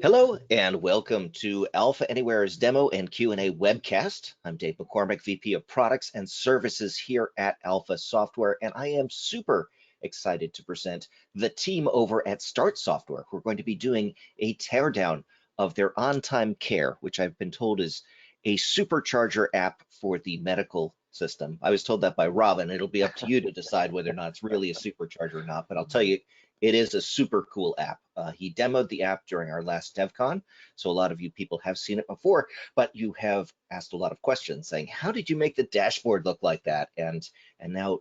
Hello and welcome to Alpha Anywhere's demo and Q&A webcast. I'm Dave McCormick, VP of Products and Services here at Alpha Software, and I am super excited to present the team over at Start Software. We're going to be doing a teardown of their on-time care, which I've been told is a supercharger app for the medical system. I was told that by Robin. It'll be up to you to decide whether or not it's really a supercharger or not, but I'll tell you, it is a super cool app. He demoed the app during our last DevCon, so a lot of you people have seen it before, but you have asked a lot of questions saying, how did you make the dashboard look like that? And now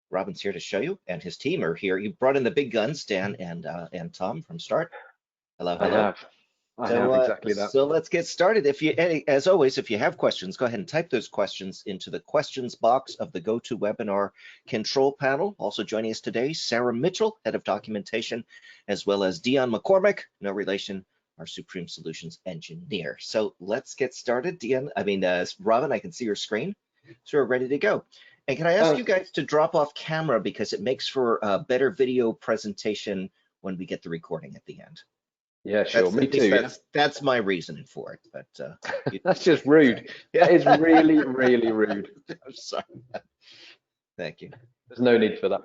Robin's here to show you, and his team are here. You brought in the big guns, Dan and Tom from Start. Hello, hello. I have exactly that. So let's get started. As always, if you have questions, go ahead and type those questions into the questions box of the GoToWebinar control panel. Also joining us today, Sarah Mitchell, Head of Documentation, as well as Dion McCormick, no relation, our Supreme Solutions Engineer. So let's get started. Robin, I can see your screen, so we're ready to go. And can I ask you guys to drop off camera because it makes for a better video presentation when we get the recording at the end. Yeah, sure. Me too. That's my reasoning for it, but that's just rude. That is really, really rude. I'm sorry. Thank you. There's no need for that.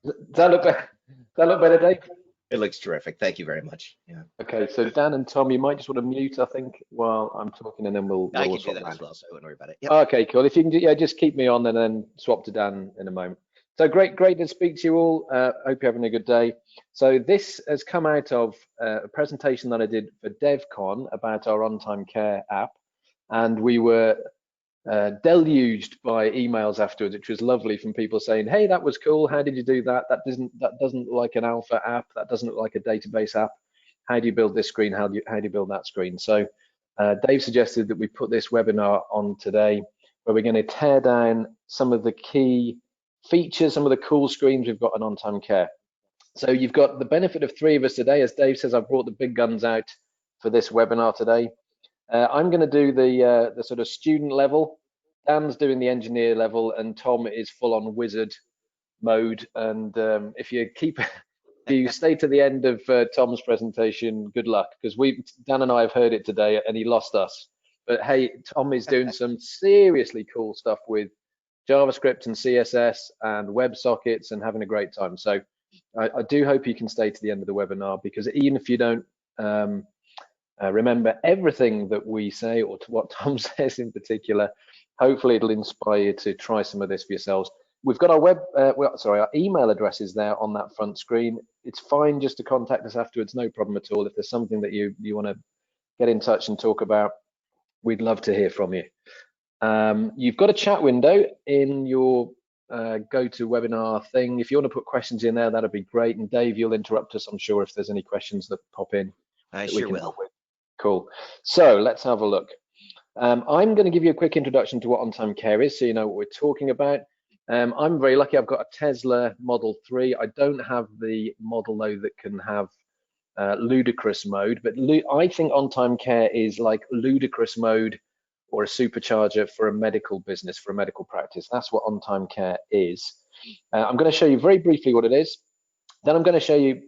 Does that look better? Does that look better, Dave? It looks terrific. Thank you very much. Yeah. Okay, so Dan and Tom, you might just want to mute, I think, while I'm talking, and then we'll. I can do that as well, so I wouldn't worry about it. Yep. Okay, cool. If you can, just keep me on and then swap to Dan in a moment. So great to speak to you all. Hope you're having a good day. So this has come out of a presentation that I did for DevCon about our on-time care app, and we were deluged by emails afterwards, which was lovely, from people saying, "Hey, that was cool. How did you do that? That doesn't look like an alpha app. That doesn't look like a database app. How do you build this screen? How do you build that screen?" So Dave suggested that we put this webinar on today, where we're going to tear down some of the key features, some of the cool screens we've got on on-time care. So you've got the benefit of three of us today. As Dave says, I've brought the big guns out for this webinar today. I'm going to do the sort of student level. Dan's doing the engineer level, and Tom is full on wizard mode. And if you stay to the end of Tom's presentation, good luck, because Dan and I have heard it today, and he lost us. But hey, Tom is doing some seriously cool stuff with JavaScript and CSS and WebSockets and having a great time. So I do hope you can stay to the end of the webinar, because even if you don't remember everything that we say, or to what Tom says in particular, hopefully it'll inspire you to try some of this for yourselves. We've got our email addresses there on that front screen. It's fine just to contact us afterwards, no problem at all. If there's something that you want to get in touch and talk about, we'd love to hear from you. You've got a chat window in your GoToWebinar thing. If you want to put questions in there, that'd be great. And Dave, you'll interrupt us, I'm sure, if there's any questions that pop in. I sure will. Cool. So let's have a look. I'm going to give you a quick introduction to what on-time care is, so you know what we're talking about. I'm very lucky. I've got a Tesla Model 3. I don't have the model, though, that can have ludicrous mode, but I think on-time care is like ludicrous mode, or a supercharger for a medical business, for a medical practice. That's what on-time care is. I'm going to show you very briefly what it is. Then I'm going to show you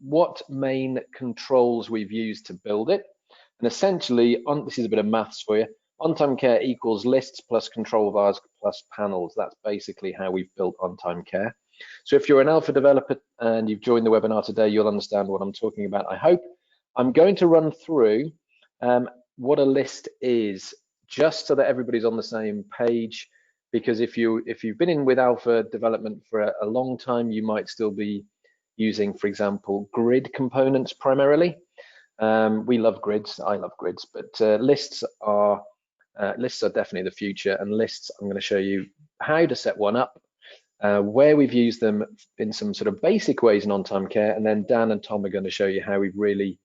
what main controls we've used to build it. And essentially, this is a bit of maths for you. On-time care equals lists plus control bars plus panels. That's basically how we've built on-time care. So if you're an alpha developer and you've joined the webinar today, you'll understand what I'm talking about, I hope. I'm going to run through what a list is, just so that everybody's on the same page, because if you've been in with alpha development for a long time, you might still be using, for example, grid components primarily. We love grids, I love grids, but lists are definitely the future. And lists, I'm going to show you how to set one up, where we've used them in some sort of basic ways in on-time care, and then Dan and Tom are going to show you how we've really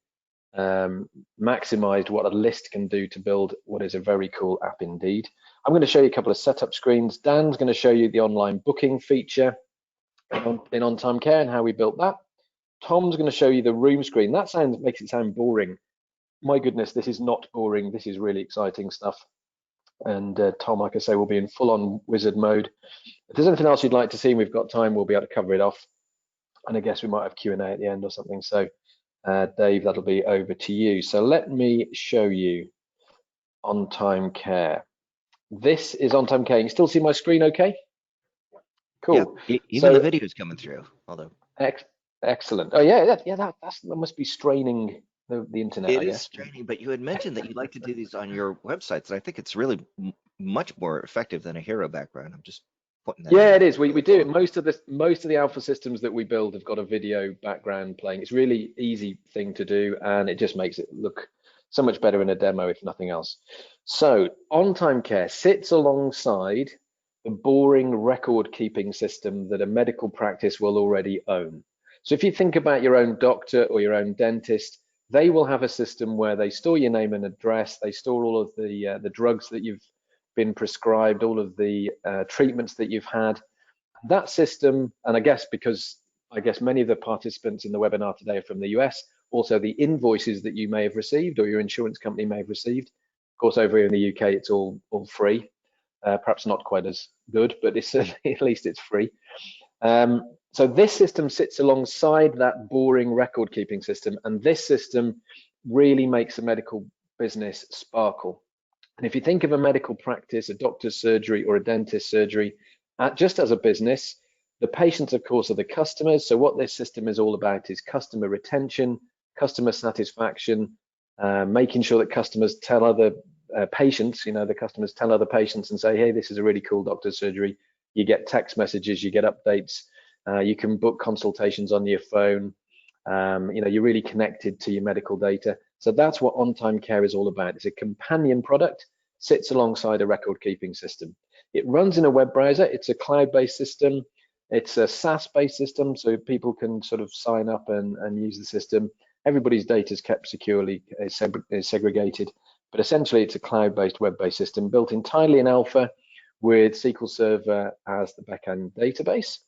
maximized what a list can do to build what is a very cool app indeed. I'm going to show you a couple of setup screens. Dan's going to show you the online booking feature in on-time care and how we built that. Tom's going to show you the room screen. That makes it sound boring. My goodness, this is not boring. This is really exciting stuff. And Tom, like I say, will be in full-on wizard mode. If there's anything else you'd like to see and we've got time, we'll be able to cover it off. And I guess we might have Q&A at the end or something. So Dave, that'll be over to you. So let me show you on-time care. This is on-time care. You can still see my screen okay? Yep, Cool. even the So video's coming through. Although ex excellent. Oh yeah, that must be straining the internet, it I is guess. straining, but you had mentioned that you like to do these on your websites, and I think it's really much more effective than a hero background. I'm just putting that in Yeah, there it is. before We the do call. it. Most of the alpha systems that we build have got a video background playing. It's really easy thing to do, and it just makes it look so much better in a demo, if nothing else. So on-time care sits alongside the boring record-keeping system that a medical practice will already own. So if you think about your own doctor or your own dentist, they will have a system where they store your name and address, they store all of the drugs that you've been prescribed, all of the treatments that you've had. That system, and I guess many of the participants in the webinar today are from the US, also the invoices that you may have received or your insurance company may have received. Of course, over here in the UK, it's all free. Perhaps not quite as good, but it's at least it's free. So this system sits alongside that boring record keeping system, and this system really makes a medical business sparkle. And if you think of a medical practice, a doctor's surgery or a dentist's surgery, just as a business, the patients, of course, are the customers. So what this system is all about is customer retention, customer satisfaction, making sure that customers tell other patients, the customers tell other patients and say, hey, this is a really cool doctor's surgery. You get text messages, you get updates, you can book consultations on your phone. You're really connected to your medical data. So that's what on-time care is all about. It's a companion product, sits alongside a record-keeping system. It runs in a web browser. It's a cloud-based system. It's a SaaS-based system, so people can sort of sign up and use the system. Everybody's data is kept securely, is segregated, but essentially it's a cloud-based, web-based system built entirely in Alpha with SQL Server as the backend database.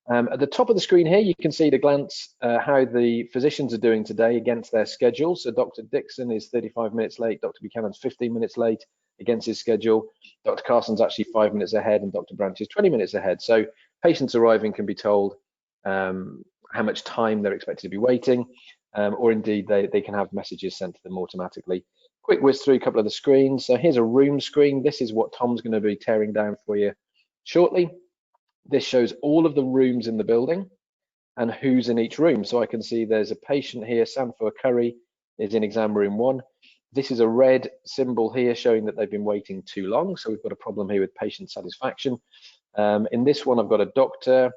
At the top of the screen here, you can see at a glance how the physicians are doing today against their schedule. So Dr. Dixon is 35 minutes late, Dr. Buchanan's 15 minutes late against his schedule. Dr. Carson's actually 5 minutes ahead, and Dr. Branch is 20 minutes ahead. So patients arriving can be told how much time they're expected to be waiting, or indeed they can have messages sent to them automatically. Quick whiz through a couple of the screens. So here's a room screen. This is what Tom's going to be tearing down for you shortly. This shows all of the rooms in the building and who's in each room. So I can see there's a patient here, Sanford Curry is in exam room 1. This is a red symbol here showing that they've been waiting too long. So we've got a problem here with patient satisfaction. In this one, I've got a doctor.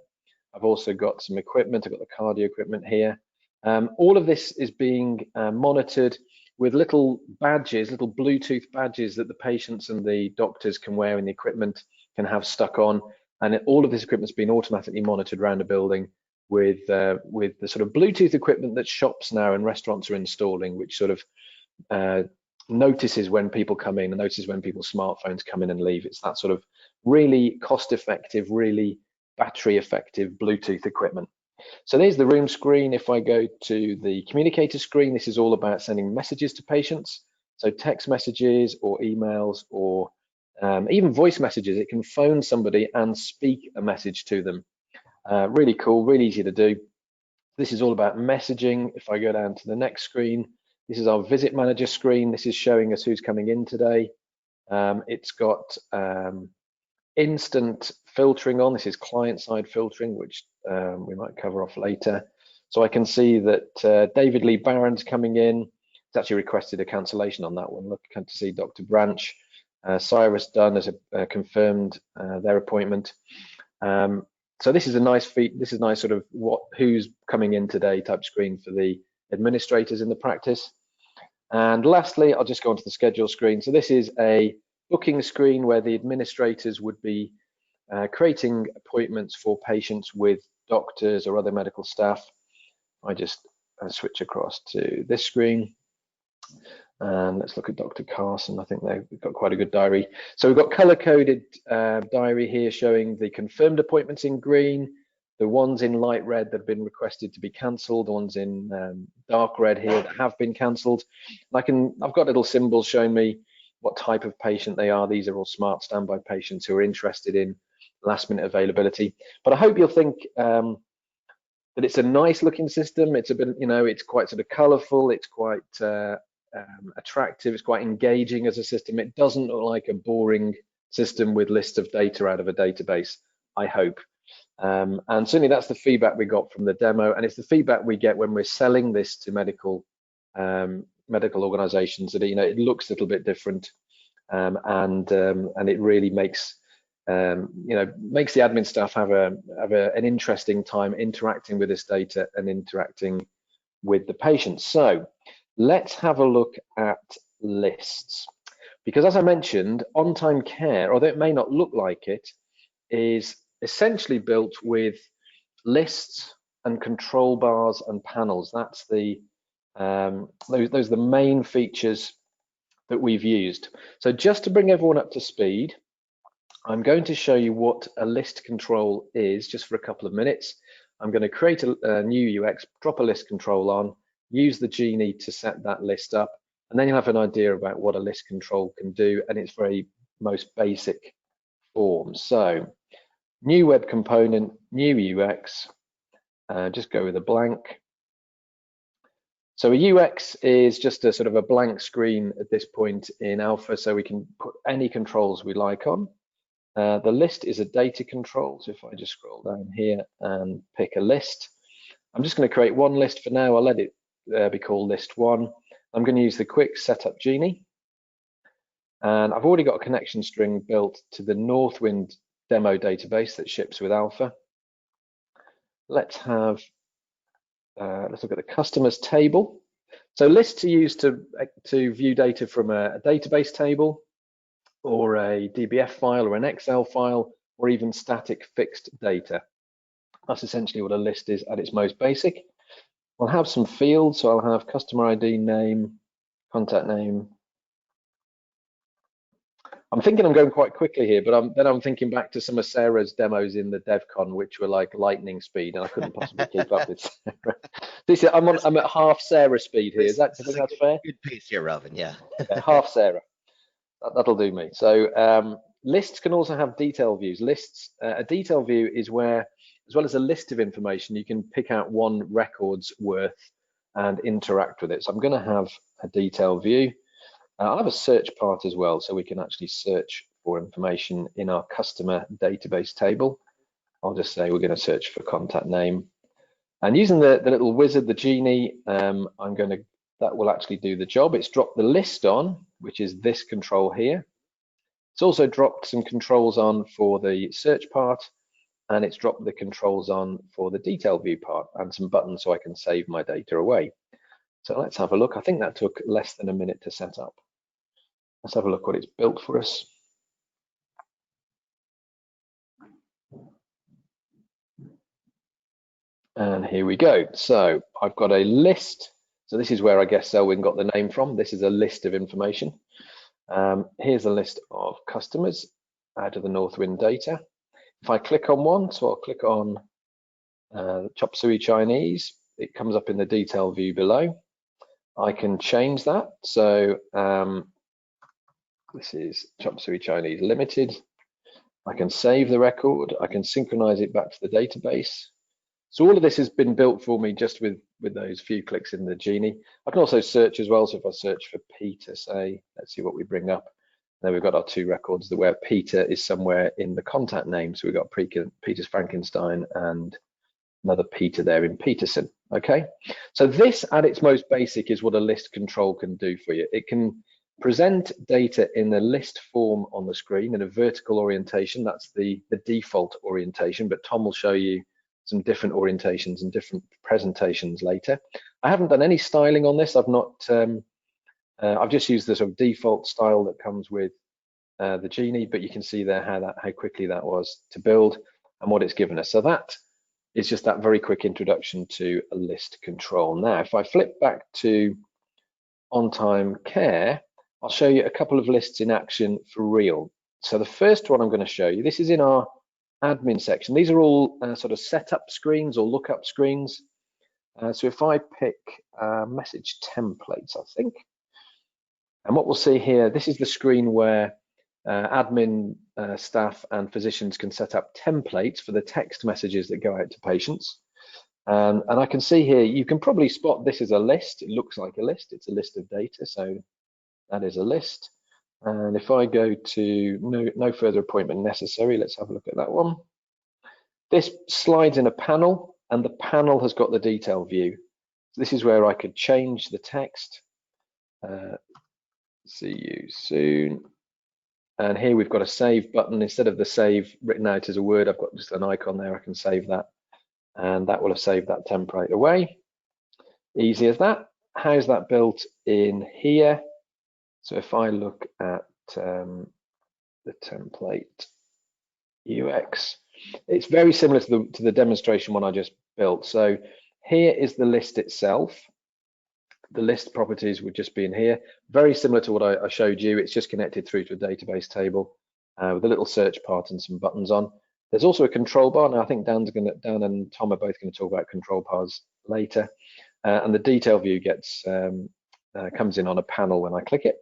I've also got some equipment. I've got the cardio equipment here. All of this is being monitored with little badges, little Bluetooth badges that the patients and the doctors can wear and the equipment can have stuck on. And all of this equipment's been automatically monitored around a building with the sort of Bluetooth equipment that shops now and restaurants are installing, which sort of notices when people come in and notices when people's smartphones come in and leave. It's that sort of really cost-effective, really battery-effective Bluetooth equipment. So there's the room screen. If I go to the communicator screen, this is all about sending messages to patients. So text messages or emails or even voice messages. It can phone somebody and speak a message to them. Really cool, really easy to do. This is all about messaging. If I go down to the next screen, this is our visit manager screen. This is showing us who's coming in today. It's got instant filtering on. This is client-side filtering, which we might cover off later. So I can see that David Lee Barron's coming in. He's actually requested a cancellation on that one. Look, to see Dr. Branch. Cyrus Dunn has confirmed their appointment. So this is a nice feat. This is nice sort of who's coming in today type screen for the administrators in the practice. And lastly, I'll just go onto the schedule screen. So this is a booking screen where the administrators would be creating appointments for patients with doctors or other medical staff. I just switch across to this screen. And let's look at Dr. Carson. I think they've got quite a good diary. So we've got color-coded diary here showing the confirmed appointments in green, the ones in light red that have been requested to be cancelled, the ones in dark red here that have been cancelled. I've got little symbols showing me what type of patient they are. These are all smart standby patients who are interested in last-minute availability. But I hope you'll think the But it's a nice looking system. It's a bit, it's quite sort of colorful. It's quite attractive. It's quite engaging as a system. It doesn't look like a boring system with lists of data out of a database, I hope. And certainly that's the feedback we got from the demo, and it's the feedback we get when we're selling this to medical organizations, that it looks a little bit different, and it really makes makes the admin staff have an interesting time interacting with this data and interacting with the patients. So let's have a look at lists, because as I mentioned, on-time care, although it may not look like it, is essentially built with lists and control bars and panels. That's the those are the main features that we've used. So just to bring everyone up to speed, I'm going to show you what a list control is just for a couple of minutes. I'm going to create a new UX, drop a list control on, use the Genie to set that list up, and then you'll have an idea about what a list control can do, and its very most basic form. So new web component, new UX, just go with a blank. So a UX is just a sort of a blank screen at this point in alpha, so we can put any controls we like on. The list is a data control, so if I just scroll down here and pick a list, I'm just going to create one list for now. I'll let it be called list one. I'm going to use the quick setup Genie, and I've already got a connection string built to the Northwind demo database that ships with alpha. Let's look at the customers table. So lists are used to view data from a database table, or a DBF file, or an Excel file, or even static fixed data. That's essentially what a list is at its most basic. We'll have some fields, so I'll have customer ID, name, contact name. I'm thinking I'm going quite quickly here, but then I'm thinking back to some of Sarah's demos in the DevCon, which were like lightning speed, and I couldn't possibly keep up with Sarah. I'm at half Sarah speed here. Do you think that's fair? Good pace here, Robin. Yeah. Half Sarah. That'll do me. So lists can also have detail views. Lists, a detail view is where, as well as a list of information, you can pick out one record's worth and interact with it. So I'm going to have a detail view. I'll have a search part as well, so we can actually search for information in our customer database table. I'll just say we're going to search for contact name, and using the little wizard, the Genie, that will actually do the job. It's dropped the list on, which is this control here. It's also dropped some controls on for the search part, and it's dropped the controls on for the detail view part, and some buttons so I can save my data away. So let's have a look. I think that took less than a minute to set up. Let's have a look what it's built for us. And here we go. So I've got a list. So this is where I guess Selwyn got the name from. This is a list of information. Here's a list of customers out of the Northwind data. If I click on one, so I'll click on Chop Suey Chinese, it comes up in the detail view below. I can change that. So this is Chop Suey Chinese Limited. I can save the record. I can synchronize it back to the database. So all of this has been built for me just with those few clicks in the Genie. I can also search as well. So if I search for Peter, say, let's see what we bring up. Then we've got our two records where Peter is somewhere in the contact name. So we've got Peter's Frankenstein and another Peter there in Peterson. Okay. So this at its most basic is what a list control can do for you. It can present data in the list form on the screen in a vertical orientation. That's the default orientation, but Tom will show you some different orientations and different presentations later. I haven't done any styling on this. I've just used the sort of default style that comes with the Genie, but you can see there how quickly that was to build and what it's given us. So that is just that very quick introduction to a list control. Now, if I flip back to on-time care, I'll show you a couple of lists in action for real. So the first one I'm going to show you, this is in our admin section. These are all sort of setup screens or lookup screens. So if I pick message templates, I think, and what we'll see here, this is the screen where admin staff and physicians can set up templates for the text messages that go out to patients. And I can see here, you can probably spot this is a list. It looks like a list. It's a list of data. So that is a list. And if I go to no further appointment necessary, let's have a look at that one. This slides in a panel, and the panel has got the detail view. So this is where I could change the text. See you soon. And here we've got a save button. Instead of the save written out as a word, I've got just an icon there. I can save that, and that will have saved that template away. Easy as that. How's that built in here? So if I look at the template UX, it's very similar to the demonstration one I just built. So here is the list itself. The list properties would just be in here. Very similar to what I showed you. It's just connected through to a database table with a little search part and some buttons on. There's also a control bar. Now I think Dan and Tom are both going to talk about control bars later. And the detail view comes in on a panel when I click it.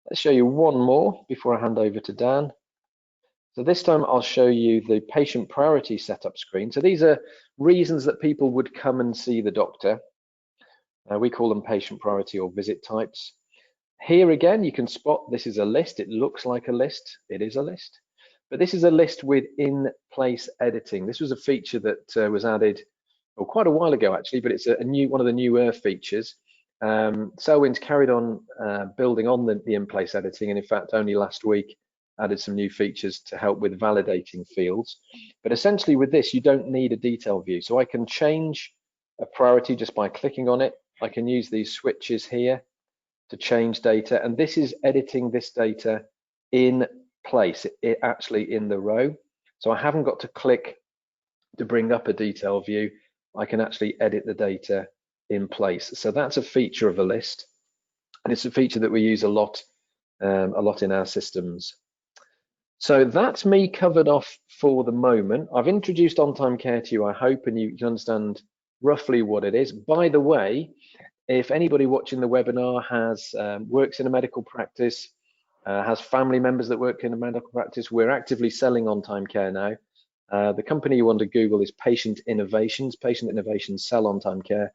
Let's show you one more before I hand over to Dan. So this time I'll show you the patient priority setup screen. So these are reasons that people would come and see the doctor. We call them patient priority or visit types. Here again, you can spot this is a list. It looks like a list. It is a list. But this is a list with in-place editing. This was a feature that was added quite a while ago, actually, but it's one of the newer features. Selwyn's carried on building on the in-place editing, and in fact, only last week added some new features to help with validating fields. But essentially with this, you don't need a detail view. So I can change a priority just by clicking on it. I can use these switches here to change data, and this is editing this data in place, it actually in the row. So I haven't got to click to bring up a detail view. I can actually edit the data in place. So that's a feature of a list, and it's a feature that we use a lot in our systems. So that's me covered off for the moment. I've introduced on-time care to you, I hope, and you can understand roughly what it is. By the way, if anybody watching the webinar has works in a medical practice, has family members that work in a medical practice, we're actively selling on-time care now. The company you want to Google is Patient Innovations. Patient Innovations sell on-time care.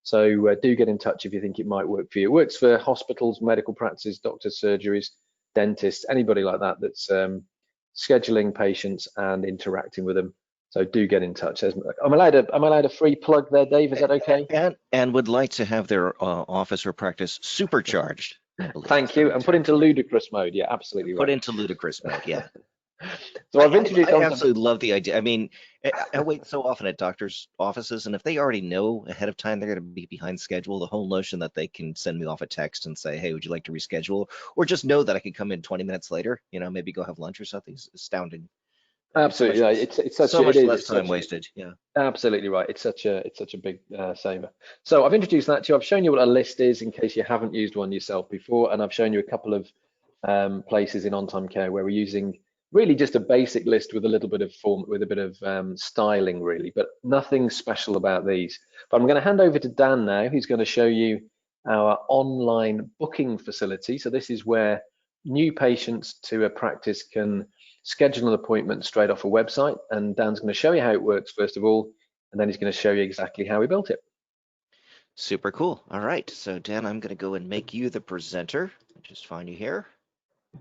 So do get in touch if you think it might work for you. It works for hospitals, medical practices, doctors, surgeries, dentists, anybody like that that's scheduling patients and interacting with them. So do get in touch. I'm allowed a free plug there, Dave. Is that okay? And would like to have their office or practice supercharged. I believe. Thank you. And put into ludicrous mode. Yeah, absolutely right. Put into ludicrous mode. Yeah. So I've introduced. I absolutely love the idea. I mean, I wait so often at doctors' offices, and if they already know ahead of time they're going to be behind schedule, the whole notion that they can send me off a text and say, "Hey, would you like to reschedule?" or just know that I could come in 20 minutes later, maybe go have lunch or something, is astounding. Absolutely, yeah. It's such so much less it's time wasted. Yeah. Absolutely right. It's such a big saver. So I've introduced that to you. I've shown you what a list is in case you haven't used one yourself before, and I've shown you a couple of places in on-time care where we're using really just a basic list with a little bit of form, with a bit of styling, really, but nothing special about these. But I'm going to hand over to Dan now, who's going to show you our online booking facility. So this is where new patients to a practice can schedule an appointment straight off a website, and Dan's going to show you how it works first of all, and then he's going to show you exactly how we built it. Super cool. All right, so Dan, I'm going to go and make you the presenter. Just find you here.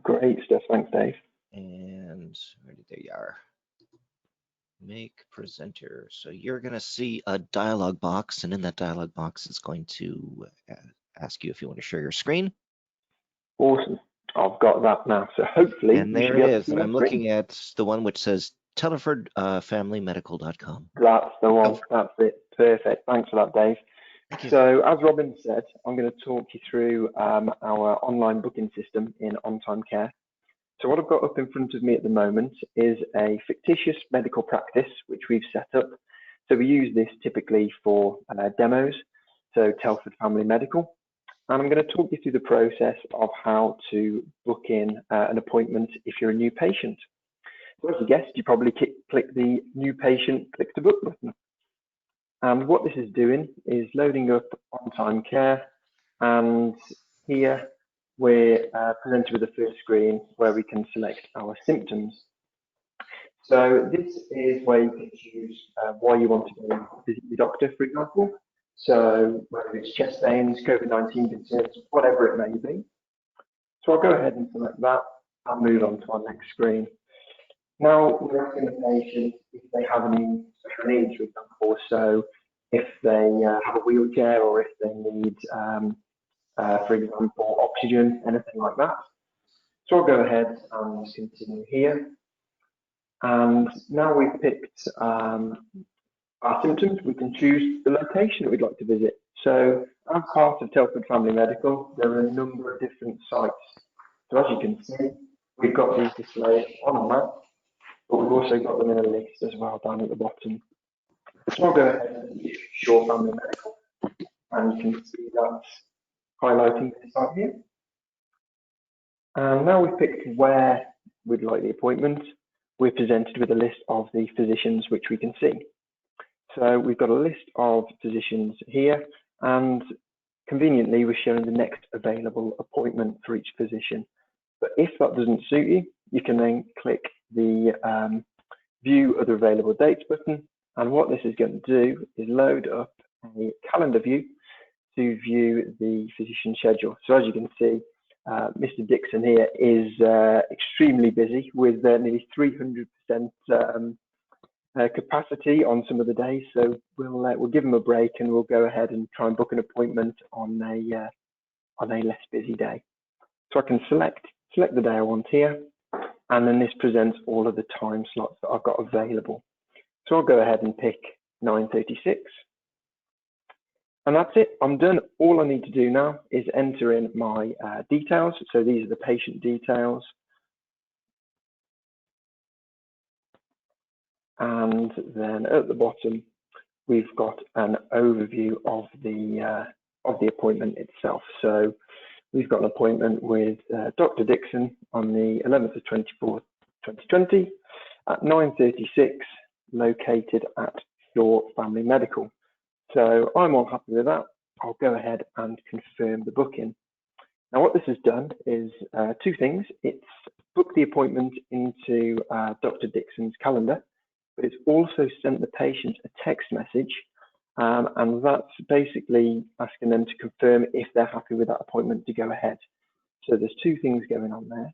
Great stuff. Thanks, Dave. And there you are. Make presenter. So you're going to see a dialog box, and in that dialog box, it's going to ask you if you want to share your screen. Awesome. I've got that now. So hopefully, and there it is. I'm looking at the one which says TelfordFamilyMedical.com. That's the one. That's it. Perfect. Thanks for that, Dave. So as Robin said, I'm going to talk you through our online booking system in on-time care. So what I've got up in front of me at the moment is a fictitious medical practice, which we've set up. So we use this typically for demos, so Telford Family Medical. And I'm going to talk you through the process of how to book in an appointment if you're a new patient. So as you guessed, you probably click the new patient, click to book button. And what this is doing is loading up on-time care. And here we're presented with the first screen where we can select our symptoms. So this is where you can choose why you want to go visit your doctor, for example. So whether it's chest pains, COVID-19 concerns, whatever it may be. So I'll go ahead and select that and move on to our next screen. Now we're asking the patient if they have any special needs, for example. So if they have a wheelchair or if they need, for example, oxygen, anything like that. So I'll go ahead and continue here. And now we've picked our symptoms, we can choose the location that we'd like to visit. So as part of Telford Family Medical, there are a number of different sites. So as you can see, we've got these displayed on a map, but we've also got them in a list as well down at the bottom. So I'll go ahead and use Shore Family Medical, and you can see that's highlighting this site here. And now we've picked where we'd like the appointment, we're presented with a list of the physicians which we can see. So we've got a list of physicians here, and conveniently we're showing the next available appointment for each physician. But if that doesn't suit you, you can then click the view other available dates button, and what this is going to do is load up a calendar view to view the physician schedule. So as you can see, Mr. Dixon here is extremely busy with nearly 300% capacity on some of the days. So we'll give him a break and we'll go ahead and try and book an appointment on a less busy day. So I can select the day I want here, and then this presents all of the time slots that I've got available. So I'll go ahead and pick 9:36. And that's it, I'm done. All I need to do now is enter in my details. So these are the patient details. And then at the bottom, we've got an overview of the appointment itself. So we've got an appointment with Dr. Dixon on the 11th of 24th, 2020 at 9:36, located at Shore Family Medical. So I'm all happy with that. I'll go ahead and confirm the booking. Now what this has done is two things. It's booked the appointment into Dr. Dixon's calendar, but it's also sent the patient a text message, and that's basically asking them to confirm if they're happy with that appointment to go ahead. So there's two things going on there.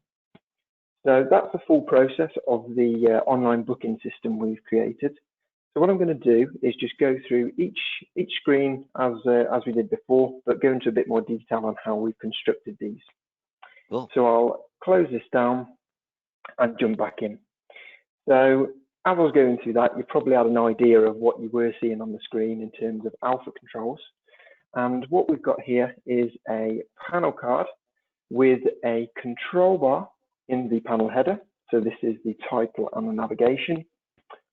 So that's the full process of the online booking system we've created. So what I'm going to do is just go through each screen as we did before, but go into a bit more detail on how we've constructed these. Cool. So I'll close this down and jump back in. So as I was going through that, you probably had an idea of what you were seeing on the screen in terms of alpha controls. And what we've got here is a panel card with a control bar in the panel header. So this is the title and the navigation.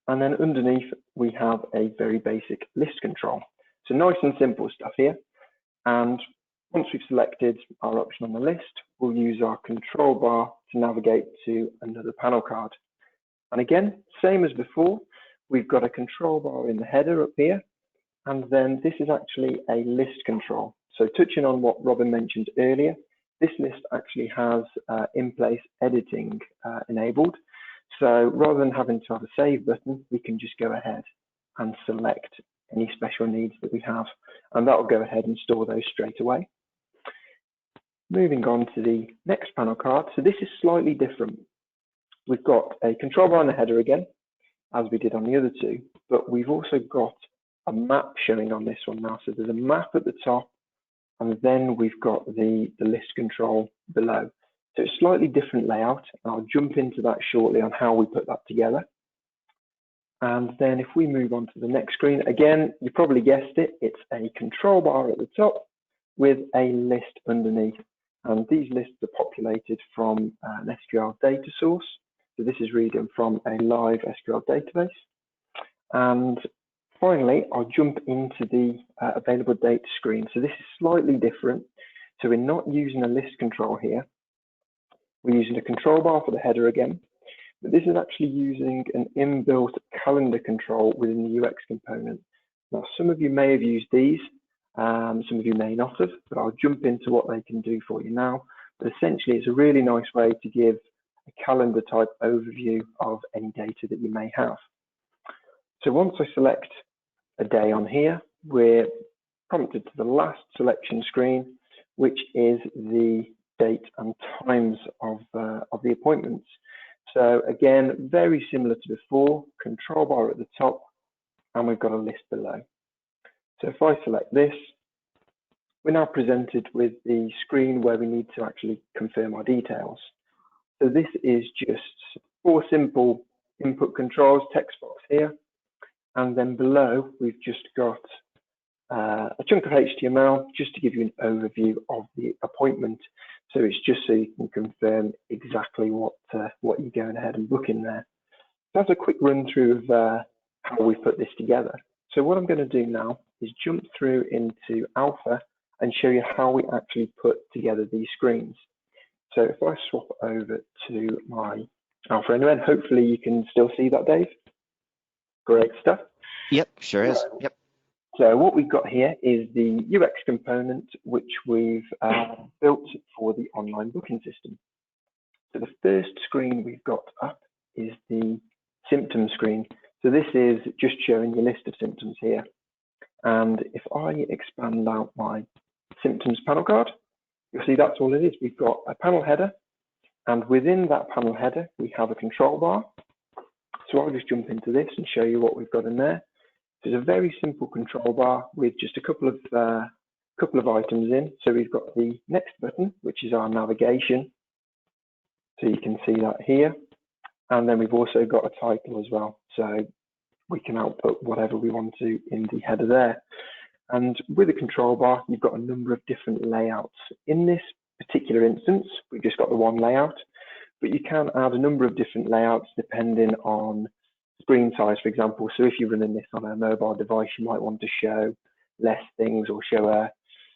And then underneath, we have a very basic list control. So nice and simple stuff here. And once we've selected our option on the list, we'll use our control bar to navigate to another panel card. And again, same as before, we've got a control bar in the header up here. And then this is actually a list control. So touching on what Robin mentioned earlier, this list actually has in-place editing enabled. So rather than having to have a save button, we can just go ahead and select any special needs that we have, and that will go ahead and store those straight away. Moving on to the next panel card. So this is slightly different. We've got a control bar on the header again, as we did on the other two, but we've also got a map showing on this one now. So there's a map at the top, and then we've got the list control below. So it's slightly different layout. I'll jump into that shortly on how we put that together. And then if we move on to the next screen, again, you probably guessed it, it's a control bar at the top with a list underneath. And these lists are populated from an SQL data source. So this is reading from a live SQL database. And finally, I'll jump into the available data screen. So this is slightly different. So we're not using a list control here. We're using a control bar for the header again, but this is actually using an inbuilt calendar control within the UX component. Now, some of you may have used these, some of you may not have, but I'll jump into what they can do for you now. But essentially, it's a really nice way to give a calendar type overview of any data that you may have. So once I select a day on here, we're prompted to the last selection screen, which is the date and times of the appointments. So again, very similar to before, control bar at the top, and we've got a list below. So if I select this, we're now presented with the screen where we need to actually confirm our details. So this is just 4 simple input controls, text box here, and then below we've just got a chunk of HTML just to give you an overview of the appointment. So it's just so you can confirm exactly what you're going ahead and booking there. So that's a quick run through of how we put this together. So what I'm going to do now is jump through into Alpha and show you how we actually put together these screens. So if I swap over to my Alpha anyway, and hopefully you can still see that, Dave. Great stuff. Yep, sure is. Yep. So what we've got here is the UX component, which we've built for the online booking system. So the first screen we've got up is the symptom screen. So this is just showing your list of symptoms here. And if I expand out my symptoms panel card, you'll see that's all it is. We've got a panel header, and within that panel header, we have a control bar. So I'll just jump into this and show you what we've got in there. It's a very simple control bar with just a couple of items in. So we've got the next button, which is our navigation. So you can see that here. And then we've also got a title as well. So we can output whatever we want to in the header there. And with a control bar, you've got a number of different layouts. In this particular instance, we've just got the one layout, but you can add a number of different layouts depending on screen size, for example. So if you're running this on a mobile device, you might want to show less things or show a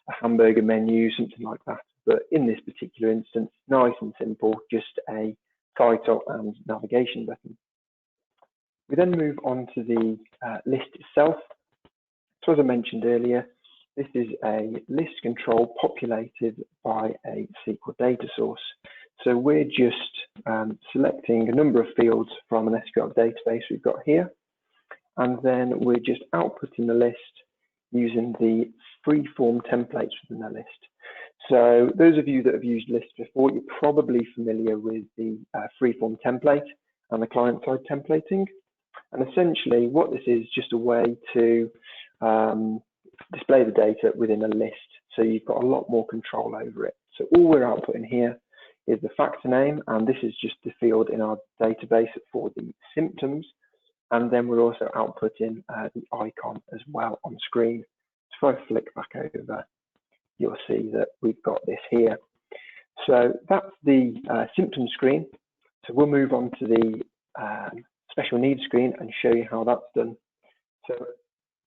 hamburger menu, something like that. But in this particular instance, nice and simple, just a title and navigation button. We then move on to the list itself. So as I mentioned earlier, this is a list control populated by a SQL data source. So we're just selecting a number of fields from an SQL database we've got here, and then we're just outputting the list using the free-form templates within the list. So those of you that have used lists before, you're probably familiar with the free-form template and the client-side templating. And essentially what this is just a way to display the data within a list. So you've got a lot more control over it. So all we're outputting here is the factor name, and this is just the field in our database for the symptoms. And then we're also outputting the icon as well on screen. So if I flick back over, you'll see that we've got this here. So that's the symptom screen. So we'll move on to the special needs screen and show you how that's done. So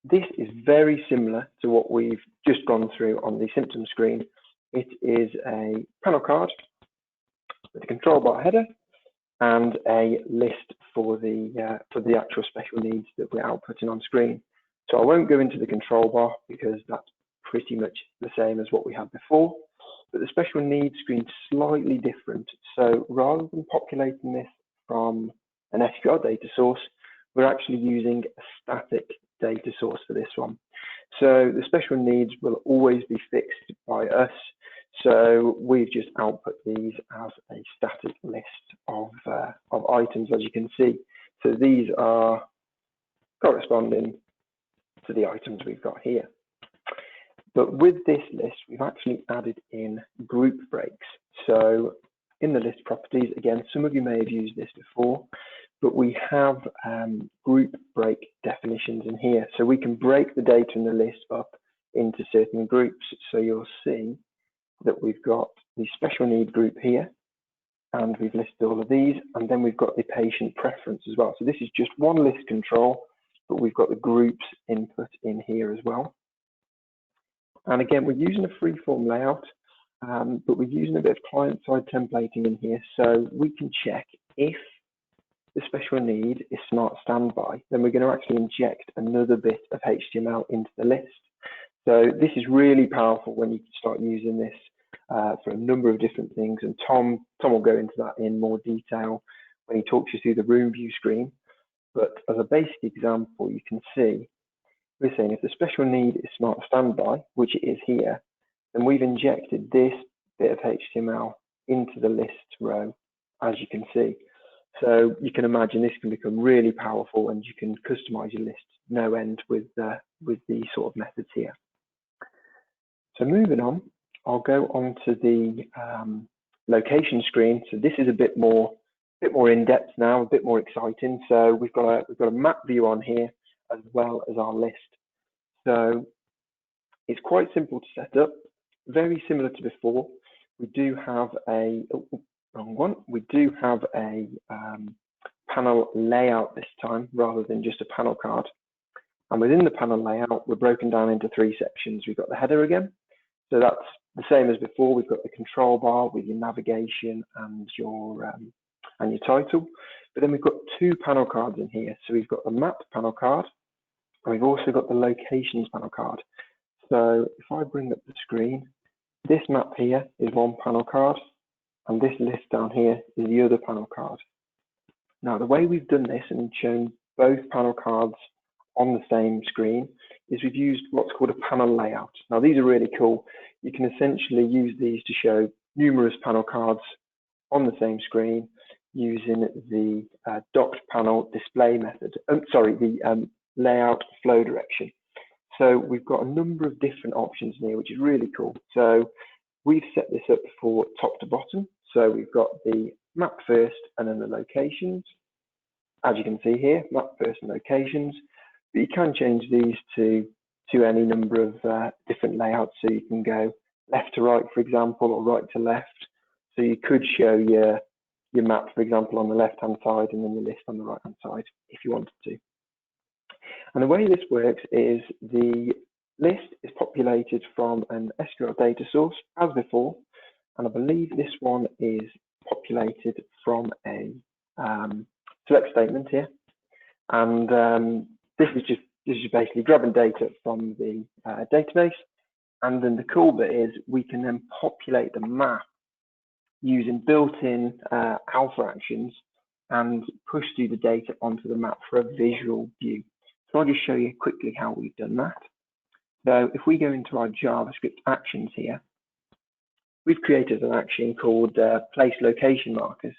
this is very similar to what we've just gone through on the symptom screen. It is a panel card with a control bar header and a list for the actual special needs that we're outputting on screen. So I won't go into the control bar because that's pretty much the same as what we had before, but the special needs screen is slightly different. So rather than populating this from an SQL data source, we're actually using a static data source for this one. So the special needs will always be fixed by us. So we've just output these as a static list of items, as you can see. So these are corresponding to the items we've got here. But with this list, we've actually added in group breaks. So in the list properties, again, some of you may have used this before, but we have group break definitions in here. So we can break the data in the list up into certain groups. So you'll see that we've got the special need group here, and we've listed all of these, and then we've got the patient preference as well. So this is just one list control, but we've got the groups input in here as well. And again, we're using a free-form layout, but we're using a bit of client-side templating in here, so we can check if the special need is smart standby, then we're going to actually inject another bit of HTML into the list. So this is really powerful when you start using this for a number of different things. And Tom will go into that in more detail when he talks you through the room view screen. But as a basic example, you can see we're saying if the special need is smart standby, which it is here, then we've injected this bit of HTML into the list row, as you can see. So you can imagine this can become really powerful, and you can customize your list no end with these sort of methods here. So moving on, I'll go on to the location screen. So this is a bit more in depth now, a bit more exciting. So we've got a map view on here as well as our list. So it's quite simple to set up, very similar to before. We do have a We do have a panel layout this time rather than just a panel card. And within the panel layout, we're broken down into 3 sections. We've got the header again. So that's the same as before. We've got the control bar with your navigation and your title. But then we've got 2 panel cards in here. So we've got the map panel card, and we've also got the locations panel card. So if I bring up the screen, this map here is one panel card, and this list down here is the other panel card. Now, the way we've done this and shown both panel cards on the same screen is we've used what's called a panel layout. Now, these are really cool. You can essentially use these to show numerous panel cards on the same screen using the docked panel display method. The layout flow direction. So we've got a number of different options here, which is really cool. So we've set this up for top to bottom. So we've got the map first and then the locations. As you can see here, map first and locations. But you can change these to any number of different layouts. So you can go left to right, for example, or right to left. So you could show your map, for example, on the left-hand side and then the list on the right-hand side if you wanted to. And the way this works is the list is populated from an SQL data source as before, and I believe this one is populated from a select statement here. And this is just basically grabbing data from the database. And then the cool bit is we can then populate the map using built-in alpha actions and push through the data onto the map for a visual view. So I'll just show you quickly how we've done that. So if we go into our JavaScript actions here, we've created an action called place location markers.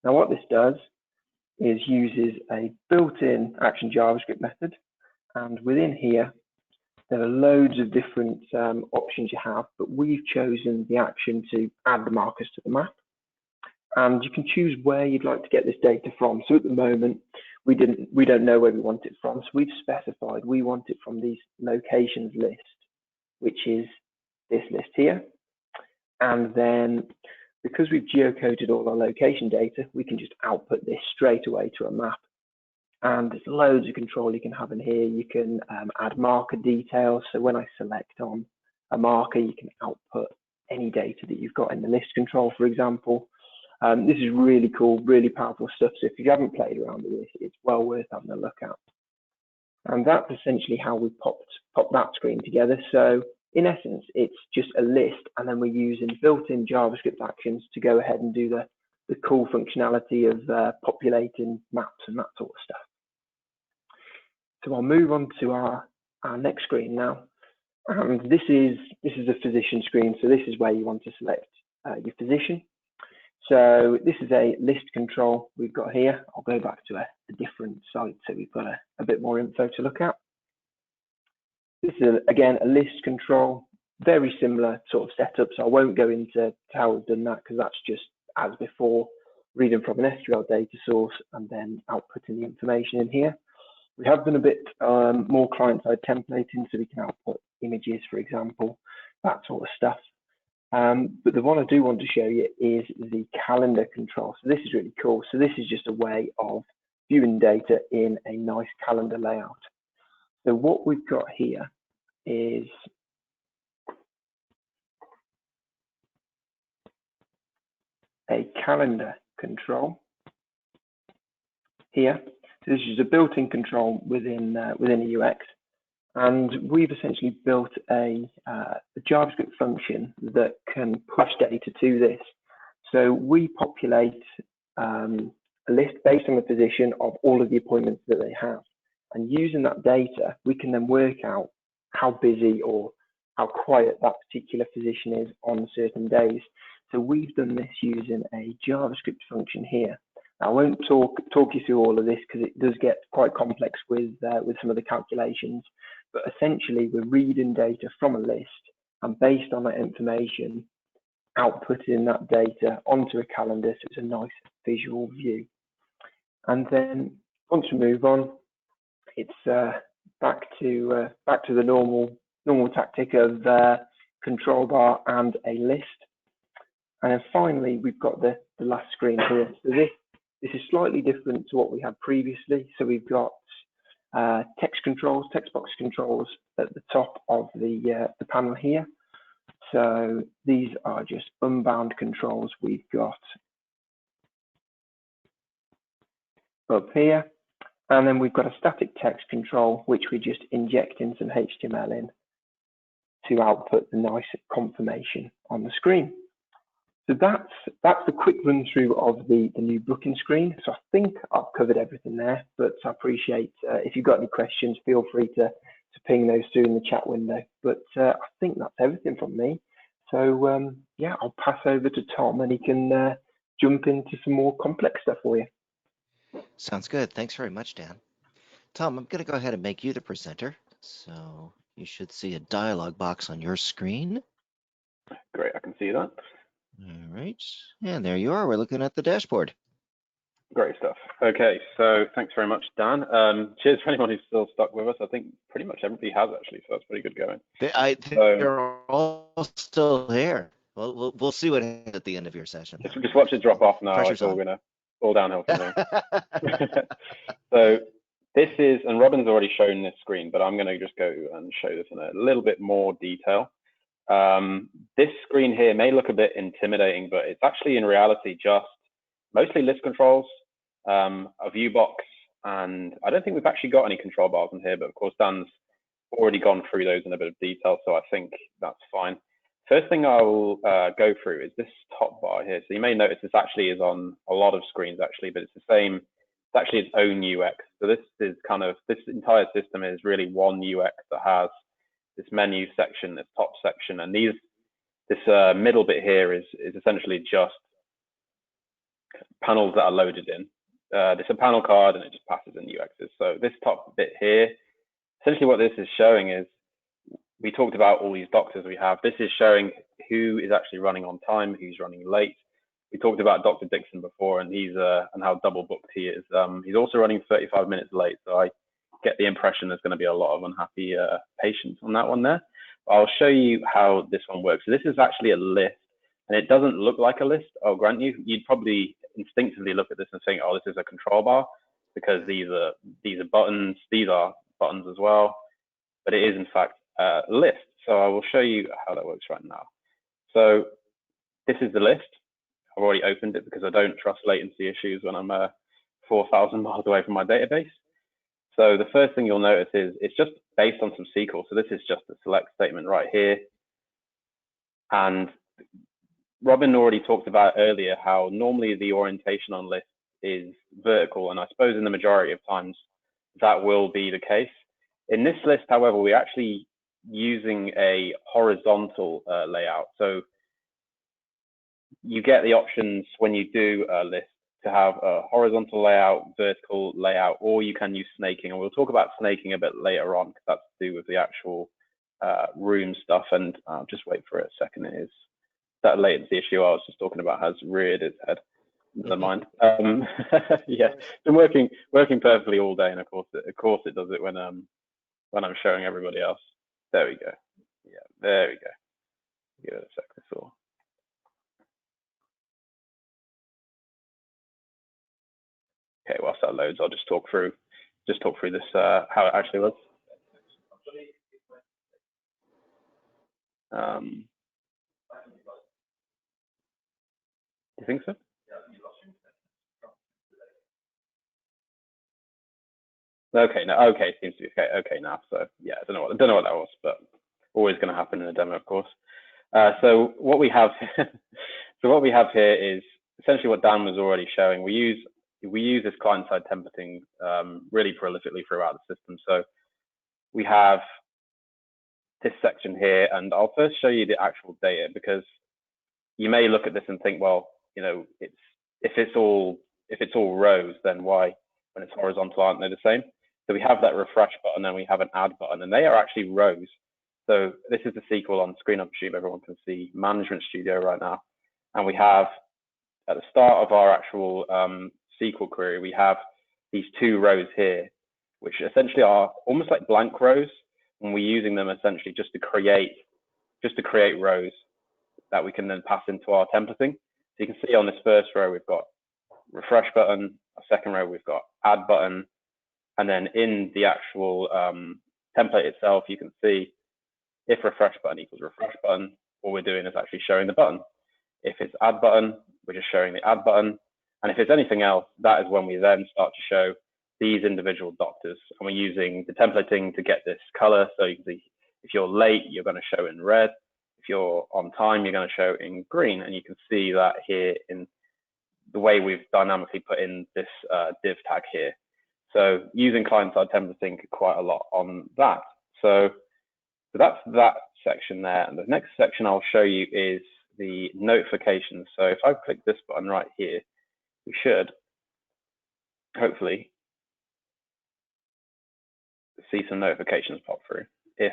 Now what this does is uses a built-in action JavaScript method, and within here there are loads of different options you have, but we've chosen the action to add the markers to the map. And you can choose where you'd like to get this data from. So at the moment, we don't know where we want it from. So we've specified we want it from these locations list, which is this list here. And then because we've geocoded all our location data, we can just output this straight away to a map. And there's loads of control you can have in here. You can add marker details. So when I select on a marker, you can output any data that you've got in the list control, for example. This is really cool, really powerful stuff. So if you haven't played around with this, it's well worth having a look at. And that's essentially how we popped that screen together. So in essence, it's just a list, and then we're using built-in JavaScript actions to go ahead and do the cool functionality of populating maps and that sort of stuff. So I'll move on to our next screen now. And this is a physician screen. So this is where you want to select your physician. So this is a list control we've got here. I'll go back to a different site so we've got a bit more info to look at. This is, again, a list control, very similar sort of setup. So I won't go into how we've done that because that's just as before, reading from an SQL data source and then outputting the information in here. We have done a bit more client-side templating, so we can output images, for example, that sort of stuff. But the one I do want to show you is the calendar control. So this is really cool. So this is just a way of viewing data in a nice calendar layout. So what we've got here is a calendar control here. So this is a built-in control within a UX, And we've essentially built a JavaScript function that can push data to this. So we populate a list based on the position of all of the appointments that they have. And using that data, we can then work out how busy or how quiet that particular physician is on certain days. So we've done this using a JavaScript function here. I won't talk you through all of this because it does get quite complex with some of the calculations. But essentially, we're reading data from a list, and based on that information, outputting that data onto a calendar, so it's a nice visual view. And then once we move on, it's back to the normal tactic of control bar and a list. And then finally, we've got the last screen here. So this is slightly different to what we had previously. So we've got text box controls at the top of the panel here. So these are just unbound controls we've got up here. And then we've got a static text control, which we're just injecting some HTML in to output the nice confirmation on the screen. So that's the quick run through of the new booking screen. So I think I've covered everything there, but I appreciate if you've got any questions, feel free to ping those through in the chat window. But I think that's everything from me. So yeah, I'll pass over to Tom and he can jump into some more complex stuff for you. Sounds good. Thanks very much, Dan. Tom, I'm going to go ahead and make you the presenter. So you should see a dialog box on your screen. Great, I can see that. All right, and there you are. We're looking at the dashboard. Great stuff. Okay, so thanks very much, Dan. Cheers for anyone who's still stuck with us. I think pretty much everybody has actually, so that's pretty good going. They're all still here. We'll see what happens at the end of your session. Just watch it drop off now. Pressure's It's all on. gonna fall downhill from here. So this is, and Robin's already shown this screen, but I'm gonna just go and show this in a little bit more detail. This screen here may look a bit intimidating, but it's actually in reality just mostly list controls, a view box, and I don't think we've actually got any control bars in here, but of course Dan's already gone through those in a bit of detail, so I think that's fine. First thing I'll go through is this top bar here. So you may notice this actually is on a lot of screens actually, but it's the same, it's actually its own UX. So this is kind of, this entire system is really one UX that has this menu section, this top section, and this middle bit here is essentially just panels that are loaded in. There's a panel card and it just passes in UXs. So this top bit here, essentially what this is showing is, we talked about all these doctors we have. This is showing who is actually running on time, who's running late. We talked about Dr. Dixon before, and and how double booked he is. He's also running 35 minutes late, so I get the impression there's going to be a lot of unhappy patients on that one there. But I'll show you how this one works. So this is actually a list, and it doesn't look like a list. I'll grant you, you'd probably instinctively look at this and think, oh, this is a control bar, because these are buttons, these are buttons as well, but it is in fact a list. So I will show you how that works right now. So this is the list. I've already opened it because I don't trust latency issues when I'm 4,000 miles away from my database. So the first thing you'll notice is it's just based on some SQL. So this is just a select statement right here. And Robin already talked about earlier how normally the orientation on lists is vertical. And I suppose in the majority of times that will be the case. In this list, however, we're actually using a horizontal layout. So you get the options when you do a list to have a horizontal layout, vertical layout, or you can use snaking. And we'll talk about snaking a bit later on because that's to do with the actual room stuff. And I'll just wait for a second. It is that latency issue I was just talking about has reared its head. Never mind. Yeah, been working perfectly all day, and of course it does it when I'm showing everybody else. There we go. Yeah, there we go. Give it a sec. That's all. Okay, whilst that loads, I'll just talk through this how it actually looks. You think so? Okay, no, okay, seems to be okay now. So yeah, I don't know what that was, but always going to happen in a demo, of course. So what we have, here is essentially what Dan was already showing. We use this client-side templating really prolifically throughout the system. So we have this section here, and I'll first show you the actual data, because you may look at this and think, well, you know, if it's all rows, then why, when it's horizontal, aren't they the same? So we have that refresh button, and we have an add button, and they are actually rows. So this is the SQL on screen. I presume everyone can see Management Studio right now. And we have, at the start of our actual SQL query, we have these 2 rows here, which essentially are almost like blank rows, and we're using them essentially just to create rows that we can then pass into our templating. So you can see on this first row, we've got refresh button. A second row, we've got add button. And then in the actual template itself, you can see if refresh button equals refresh button, all we're doing is actually showing the button. If it's add button, we're just showing the add button. And if it's anything else, that is when we then start to show these individual doctors. And we're using the templating to get this color. So you can see if you're late, you're going to show in red. If you're on time, you're going to show in green. And you can see that here in the way we've dynamically put in this div tag here. So using client-side templating quite a lot on that. So that's that section there. And the next section I'll show you is the notifications. So if I click this button right here, we should hopefully see some notifications pop through. If,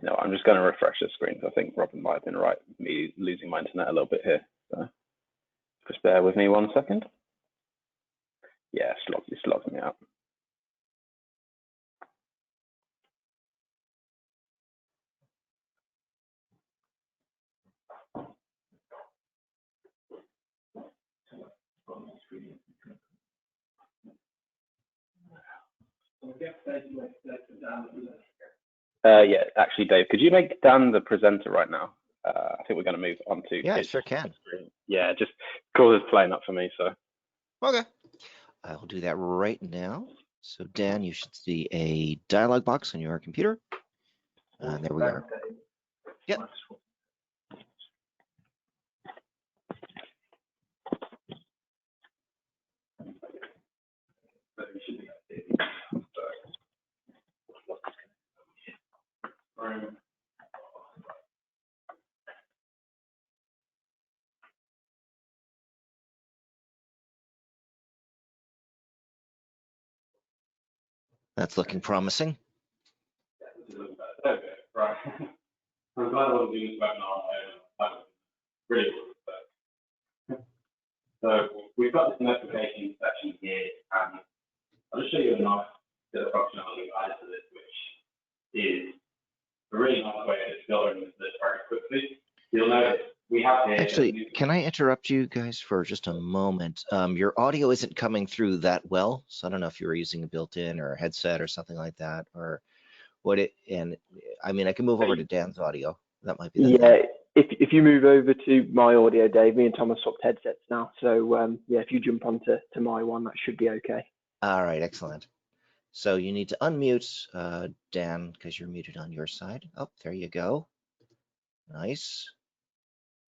you know, I'm just going to refresh the screen, because I think Robin might have been right with me losing my internet a little bit here. So just bear with me 1 second. Yeah, it's logged me out. Yeah, actually, Dave, could you make Dan the presenter right now? I think we're going to move on to Yeah, his sure can. screen. Yeah, just cause it's playing up for me. So Okay. I'll do that right now. So Dan, you should see a dialog box on your computer. And there we are. Yep. That's looking promising. Okay, right. I'm glad I wasn't doing this webinar. Really good. So we've got this notification section here, and I'll just show you a nice bit of functionality added to this, which is a really nice way of filtering this very quickly. You'll notice we have here. Actually, can I interrupt you guys for just a moment? Your audio isn't coming through that well, so I don't know if you were using a built-in or a headset or something like that, or what it. And I mean, I can move over to Dan's audio. That might be the thing. If you move over to my audio, Dave, me and Thomas swapped headsets now. So yeah, if you jump onto my one, that should be okay. All right, excellent. So you need to unmute Dan, because you're muted on your side. Oh, there you go. Nice.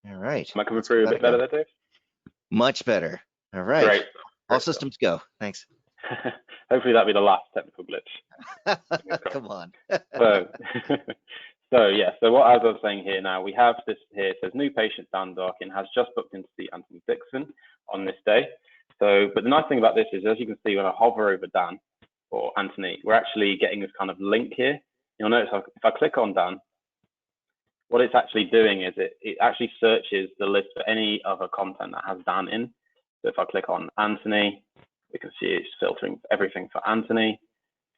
All right. Am I coming through a bit better there, Dave? Much better. All right. Great. All systems go. Thanks. Hopefully that'll be the last technical glitch. Come on. So yeah, so what I was saying here now, we have this here, it says new patient Dan Darkin has just booked in to see Anthony Dixon on this day. So, but the nice thing about this is, as you can see, when I hover over Dan or Anthony, we're actually getting this kind of link here. You'll notice if I click on Dan, what it's actually doing is it actually searches the list for any other content that has Dan in. So if I click on Anthony, we can see it's filtering everything for Anthony.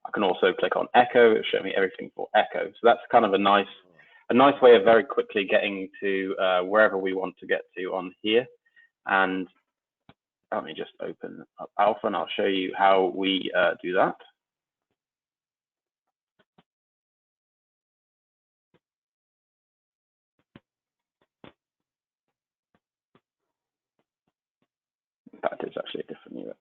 I can also click on Echo, it'll show me everything for Echo. So that's kind of a nice way of very quickly getting to wherever we want to get to on here. And let me just open up Alpha and I'll show you how we do that. In fact, it's actually a different UX.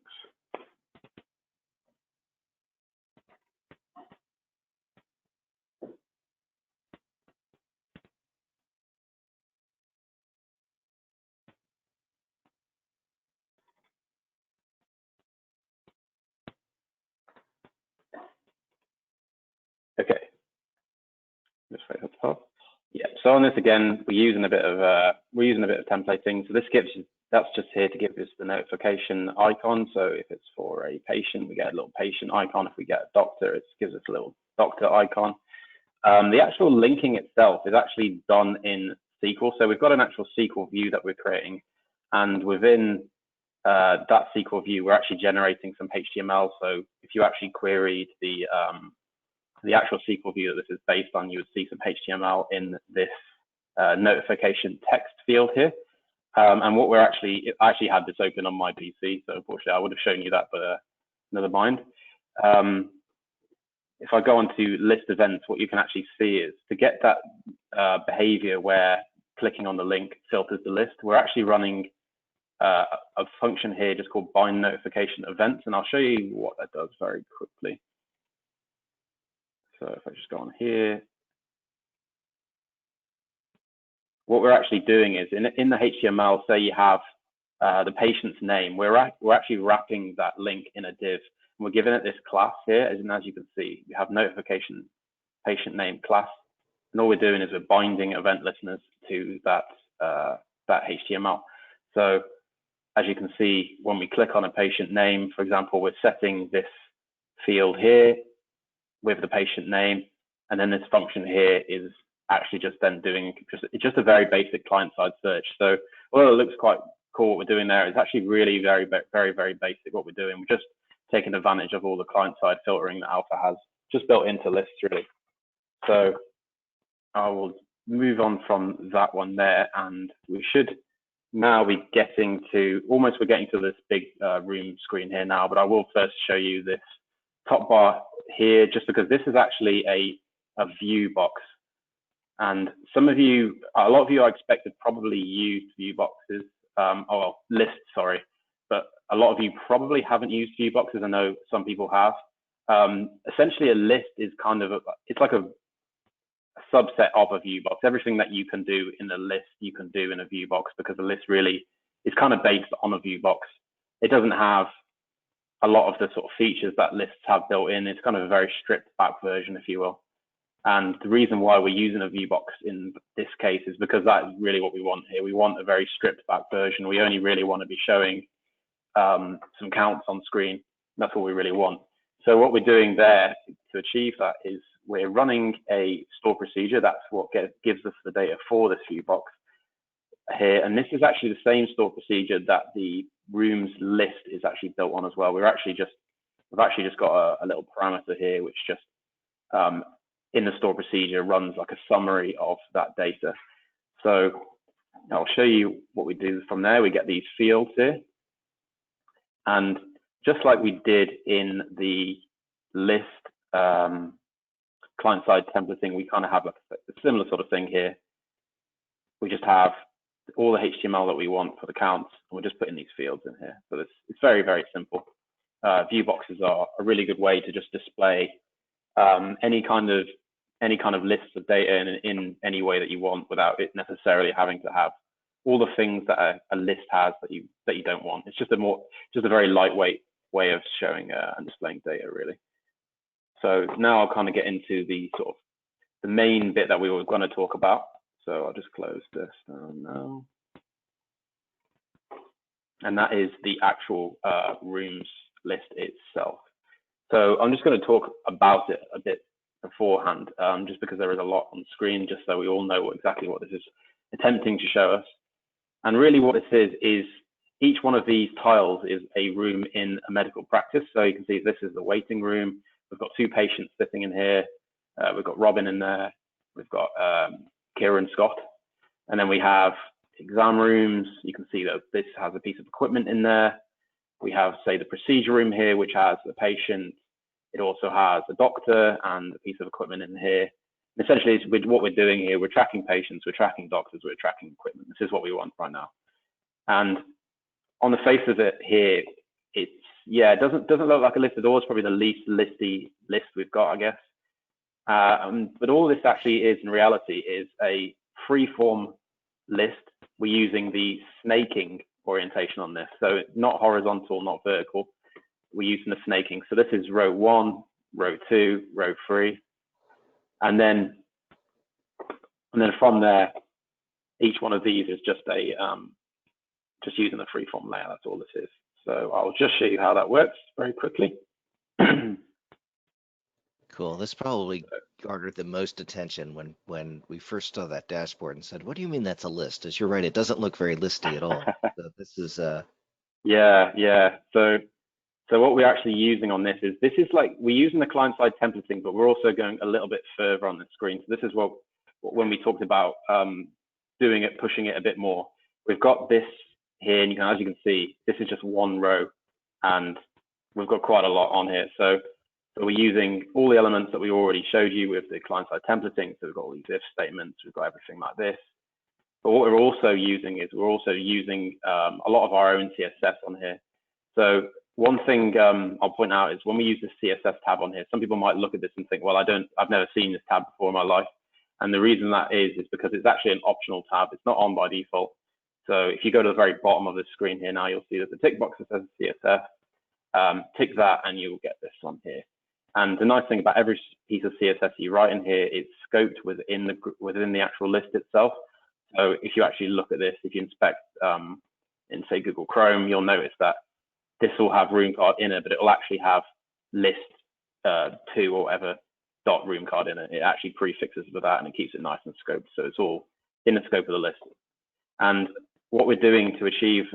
Just wait at the top. Yeah. So on this again, we're using a bit of templating. So this that's just here to give us the notification icon. So if it's for a patient, we get a little patient icon. If we get a doctor, it gives us a little doctor icon. The actual linking itself is actually done in SQL. So we've got an actual SQL view that we're creating, and within that SQL view, we're actually generating some HTML. So if you actually queried the actual SQL view that this is based on, you would see some HTML in this notification text field here. And what I actually had this open on my PC, so unfortunately I would have shown you that, but never mind. If I go on to list events, what you can actually see is to get that behavior where clicking on the link filters the list, we're actually running a function here just called bind notification events, and I'll show you what that does very quickly. So if I just go on here, what we're actually doing is in the HTML, say you have the patient's name, we're actually wrapping that link in a div, and we're giving it this class here, as you can see, we have notification patient name class, and all we're doing is we're binding event listeners to that HTML. So as you can see, when we click on a patient name, for example, we're setting this field here with the patient name, and then this function here is actually just then doing just a very basic client-side search. So although it looks quite cool what we're doing there, it's actually really very basic what we're doing. We're just taking advantage of all the client-side filtering that Alpha has just built into lists, really. So I will move on from that one there, and we should now be getting to we're getting to this big room screen here now, but I will first show you this top bar here, just because this is actually a view box. And a lot of you I expected probably used view boxes, lists, sorry, but a lot of you probably haven't used view boxes. I know some people have. Essentially a list is kind of it's like a subset of a view box. Everything that you can do in a list, you can do in a view box, because a list really is kind of based on a view box. It doesn't have a lot of the sort of features that lists have built in. It's kind of a very stripped back version, if you will. And the reason why we're using a view box in this case is because that is really what we want here. We want a very stripped back version. We only really want to be showing some counts on screen. That's what we really want. So what we're doing there to achieve that is we're running a store procedure. That's what gives us the data for this view box here. And this is actually the same store procedure that the rooms list is actually built on as well. We've actually just got a little parameter here, which just in the store procedure runs like a summary of that data. So I'll show you what we do from there. We get these fields here, and just like we did in the list client-side templating, we kind of have like a similar sort of thing here. We just have all the HTML that we want for the counts, and we're just putting these fields in here. So it's very, very simple. View boxes are a really good way to just display any kind of lists of data in any way that you want, without it necessarily having to have all the things that a list has that you don't want. It's just a very lightweight way of showing and displaying data, really. So now I'll kind of get into the sort of the main bit that we were going to talk about. So I'll just close this down now, and that is the actual rooms list itself. So I'm just going to talk about it a bit beforehand, just because there is a lot on screen, just so we all know exactly what this is attempting to show us. And really what this is each one of these tiles is a room in a medical practice. So you can see this is the waiting room. We've got two patients sitting in here. We've got Robin in there. We've got Kira and Scott. And then we have exam rooms. You can see that this has a piece of equipment in there. We have, say, the procedure room here, which has the patient. It also has a doctor and a piece of equipment in here. And essentially, what we're doing here, we're tracking patients, we're tracking doctors, we're tracking equipment. This is what we want right now. And on the face of it here, it doesn't look like a list at all. It's probably the least listy list we've got, I guess. But all this actually is, in reality, is a free-form list. We're using the snaking orientation on this. So not horizontal, not vertical. We're using the snaking. So this is row 1, row 2, row 3. And then And then from there, each one of these is just just using the freeform layout. That's all this is. So I'll just show you how that works very quickly. Cool. This probably garnered the most attention when we first saw that dashboard and said, "What do you mean that's a list?" As you're right, it doesn't look very listy at all. So this is Yeah. So what we're actually using on this is like we're using the client-side templating, but we're also going a little bit further on the screen. So this is what when we talked about doing it, pushing it a bit more. We've got this here, and as you can see, this is just one row, and we've got quite a lot on here. So we're using all the elements that we already showed you with the client-side templating. So we've got all these if statements, we've got everything like this. But what we're also using is a lot of our own CSS on here. So one thing I'll point out is when we use the CSS tab on here, some people might look at this and think, well, I've never seen this tab before in my life. And the reason that is because it's actually an optional tab. It's not on by default. So if you go to the very bottom of the screen here now, you'll see there's a tick box that says CSS. Tick that and you'll get this one here. And the nice thing about every piece of CSS you write in here, it's scoped within the actual list itself. So if you actually look at this, if you inspect in say Google Chrome, you'll notice that this will have room card in it, but it will actually have list 2 or whatever dot room card in it. It actually prefixes with that and it keeps it nice and scoped. So it's all in the scope of the list. And what we're doing to achieve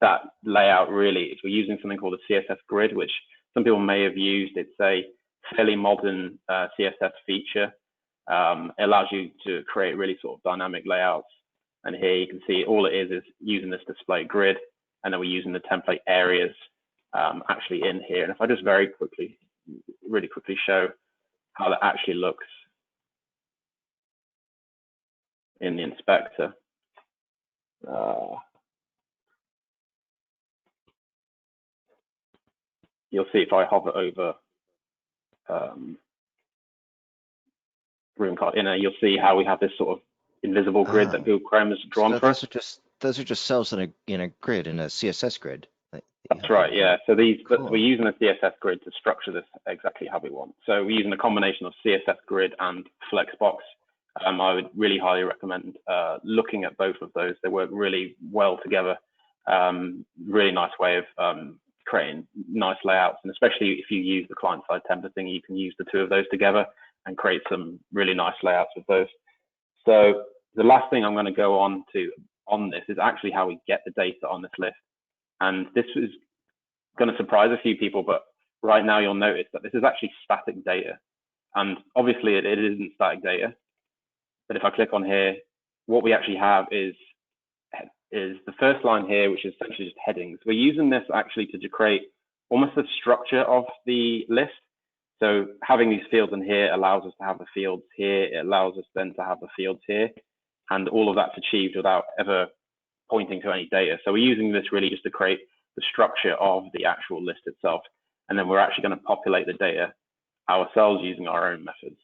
that layout really is we're using something called a CSS grid, which some people may have used. It's a fairly modern CSS feature. It allows you to create really sort of dynamic layouts. And here you can see all it is using this display grid, and then we're using the template areas actually in here. And if I just really quickly show how that actually looks in the inspector. You'll see if I hover over room card inner, you'll see how we have this sort of invisible grid that Google Chrome has drawn so for us. those are just cells in a grid, in a CSS grid. That's right, yeah. So Cool. we're using a CSS grid to structure this exactly how we want. So we're using a combination of CSS grid and Flexbox. I would really highly recommend looking at both of those. They work really well together. Really nice way of creating nice layouts, and especially if you use the client-side templating, you can use the two of those together and create some really nice layouts with those. So the last thing I'm going to go on this is actually how we get the data on this list. And this is going to surprise a few people, but right now you'll notice that this is actually static data. And obviously it isn't static data. But if I click on here, what we actually have is the first line here, which is essentially just headings. We're using this actually to create almost the structure of the list. So having these fields in here allows us to have the fields here. It allows us then to have the fields here. And all of that's achieved without ever pointing to any data. So we're using this really just to create the structure of the actual list itself. And then we're actually going to populate the data ourselves using our own methods.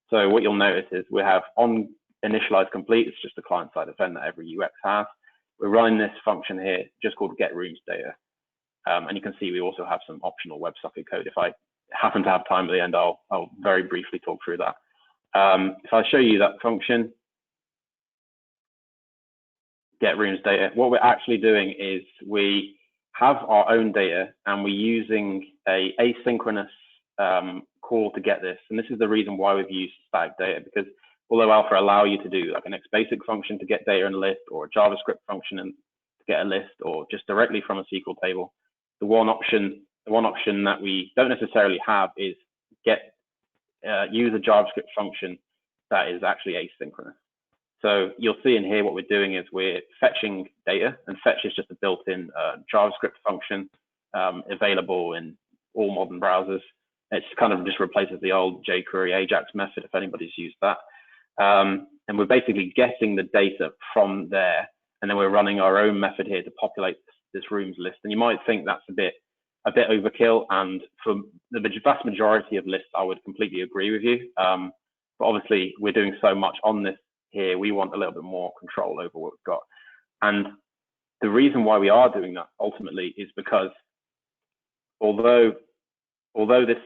So what you'll notice is we have on initialize complete. It's just a client-side event that every UX has. We're running this function here just called get rooms data. And you can see we also have some optional WebSocket code. If I happen to have time at the end, I'll very briefly talk through that. If I show you that function, get rooms data, what we're actually doing is we have our own data and we're using a asynchronous call to get this. And this is the reason why we've used static data, because although Alpha allow you to do like an XBasic function to get data in a list, or a JavaScript function to get a list, or just directly from a SQL table, the one option that we don't necessarily have is use a JavaScript function that is actually asynchronous. So you'll see in here what we're doing is we're fetching data, and fetch is just a built-in JavaScript function available in all modern browsers. It kind of just replaces the old jQuery Ajax method, if anybody's used that. And we're basically getting the data from there, and then we're running our own method here to populate this rooms list. And you might think that's a bit overkill, and for the vast majority of lists, I would completely agree with you. But obviously, we're doing so much on this here, we want a little bit more control over what we've got. And the reason why we are doing that ultimately is because although this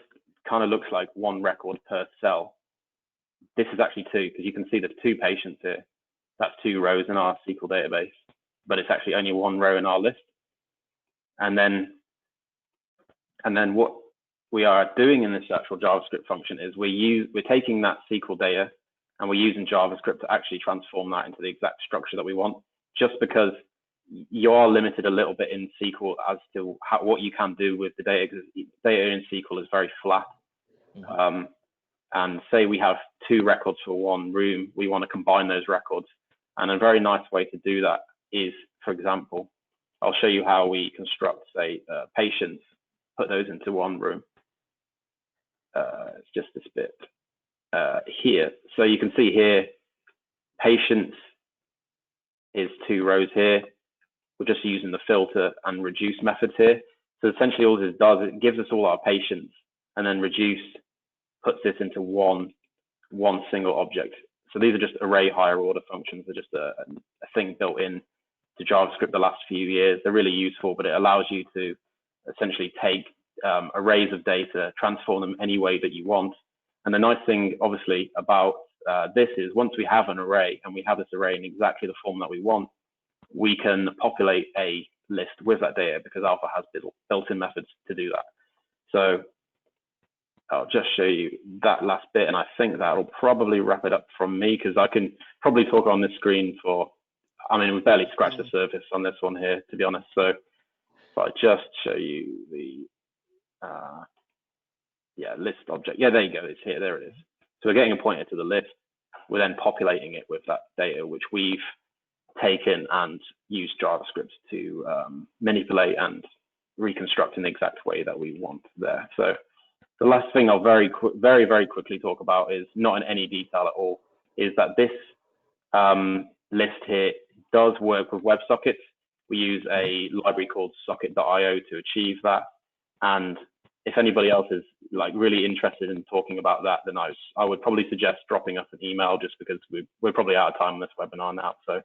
kind of looks like one record per cell, this is actually 2, because you can see there's 2 patients here. That's 2 rows in our SQL database, but it's actually only 1 row in our list. And then what we are doing in this actual JavaScript function is we're taking that SQL data and we're using JavaScript to actually transform that into the exact structure that we want, just because you are limited a little bit in SQL as to what you can do with the data. Data in SQL is very flat. And say we have 2 records for 1 room, we want to combine those records. And a very nice way to do that is, for example, I'll show you how we construct, say, patients, put those into 1 room. It's just this bit here. So you can see here, patients is 2 rows here. We're just using the filter and reduce methods here. So essentially all this does, it gives us all our patients, and then reduce puts this into one single object. So these are just array higher order functions. They're just a thing built in to JavaScript the last few years. They're really useful, but it allows you to essentially take arrays of data, transform them any way that you want. And the nice thing, obviously, about this is once we have an array, and we have this array in exactly the form that we want, we can populate a list with that data, because Alpha has built-in methods to do that. So I'll just show you that last bit, and I think that'll probably wrap it up from me, because I can probably talk on this screen for, I mean, we barely scratched the surface on this one here, to be honest. So if I just show you the list object. Yeah, there you go. It's here. There it is. So we're getting a pointer to the list. We're then populating it with that data, which we've taken and used JavaScript to manipulate and reconstruct in the exact way that we want there. So the last thing I'll very quickly talk about, is not in any detail at all, is that this list here does work with WebSockets. We use a library called socket.io to achieve that. And if anybody else is like really interested in talking about that, then I would probably suggest dropping us an email, just because we're probably out of time on this webinar now. So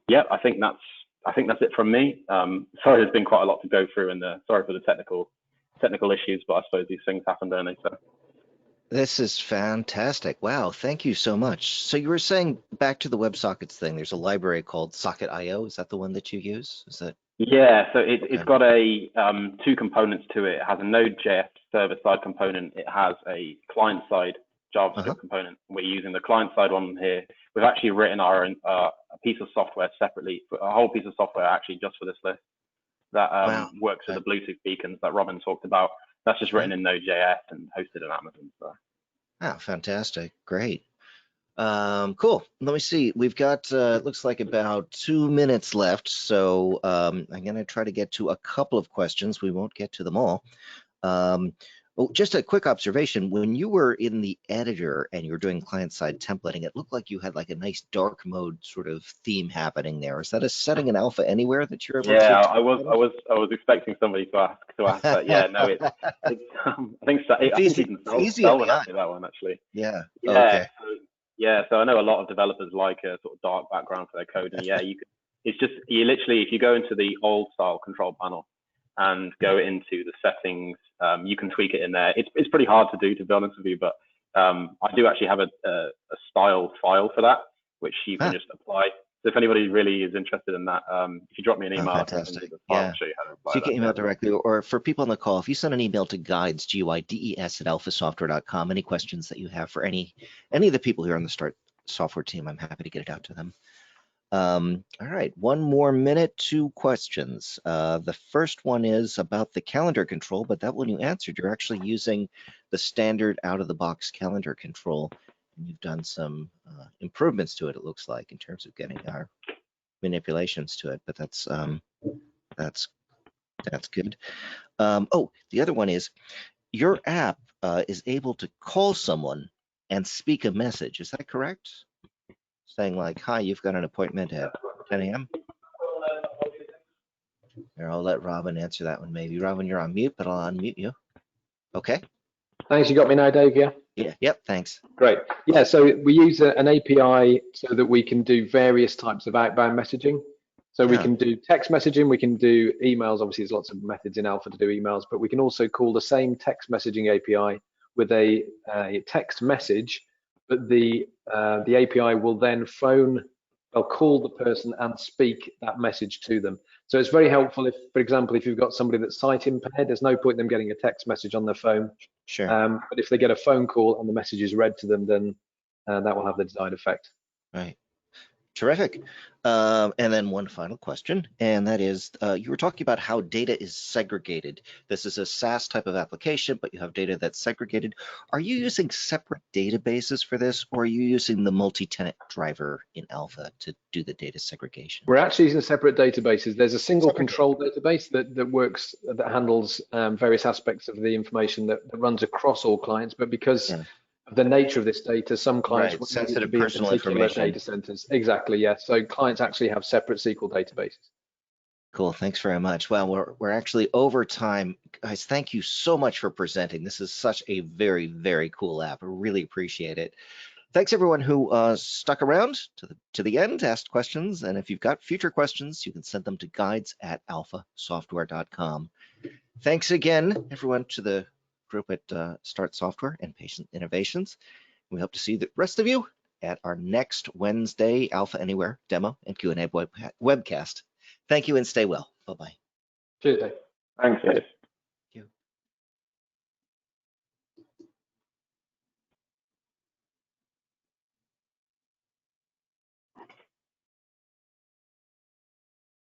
yeah, I think that's it from me. Sorry, there's been quite a lot to go through, and sorry for the technical issues, but I suppose these things happen, don't they? So This is fantastic. Wow, thank you so much. So you were saying, back to the WebSockets thing, there's a library called Socket.io. Is that the one that you use? Is that? Yeah, so it's got a 2 components to it. It has a Node.js server-side component. It has a client-side JavaScript component. We're using the client-side one here. We've actually written our own a piece of software separately, a whole piece of software actually just for this list, that works with the Bluetooth beacons that Robin talked about. That's just written in Node.js and hosted on Amazon. So. Oh, fantastic. Great. Cool. Let me see. We've got, looks like about 2 minutes left. So I'm going to try to get to a couple of questions. We won't get to them all. Just a quick observation. When you were in the editor and you were doing client-side templating, it looked like you had like a nice dark mode sort of theme happening there. Is that a setting in Alpha Anywhere that you're able to? Yeah, I was expecting somebody to ask that. Yeah, no, it's I think you can sell that one actually. Yeah. Okay. So I know a lot of developers like a sort of dark background for their code, and yeah, you literally, if you go into the old style control panel and go into the settings, you can tweak it in there. It's pretty hard to do, to be honest with you, but I do actually have a style file for that, which you can just apply. So if anybody really is interested in that, if you drop me an email, fantastic. I'll show you how to apply. So you can email directly, or for people on the call, if you send an email to guides, GUIDES @alphasoftware.com, any questions that you have for any of the people here on the Start Software team, I'm happy to get it out to them. All right, 1 more minute, 2 questions. The first one is about the calendar control, but that one you answered. You're actually using the standard out-of-the-box calendar control, and you've done some improvements to it, it looks like, in terms of getting our manipulations to it, but that's good. The other one is, your app is able to call someone and speak a message. Is that correct? Saying like, hi, you've got an appointment at 10 a.m. Here, I'll let Robin answer that one maybe. Robin, you're on mute, but I'll unmute you. Okay. Thanks, you got me now, Dave, yeah? Yeah, yep, thanks. Great. Yeah, so we use an API so that we can do various types of outbound messaging. So we can do text messaging, we can do emails. Obviously, there's lots of methods in Alpha to do emails, but we can also call the same text messaging API with a text message, but the API will then they'll call the person and speak that message to them. So it's very helpful if, for example, if you've got somebody that's sight impaired, there's no point in them getting a text message on their phone. Sure. But if they get a phone call and the message is read to them, then that will have the desired effect. Right. Terrific. And then one final question, and that is, you were talking about how data is segregated. This is a SaaS type of application, but you have data that's segregated. Are you using separate databases for this, or are you using the multi-tenant driver in Alpha to do the data segregation? We're actually using separate databases. There's a single control database that works, that handles various aspects of the information that runs across all clients, but because of the nature of this data, some clients want it to be in particular data centers. Exactly, yeah. So clients actually have separate SQL databases. Cool, thanks very much. Well, we're actually over time. Guys, thank you so much for presenting. This is such a very, very cool app. I really appreciate it. Thanks everyone who stuck around to the end, asked questions, and if you've got future questions, you can send them to guides@alphasoftware.com. Thanks again, everyone, to the group at Start Software and Patient Innovations. We hope to see the rest of you at our next Wednesday Alpha Anywhere demo and Q&A webcast. Thank you and stay well. Bye-bye. Cheers, Dave. Thanks, Dave.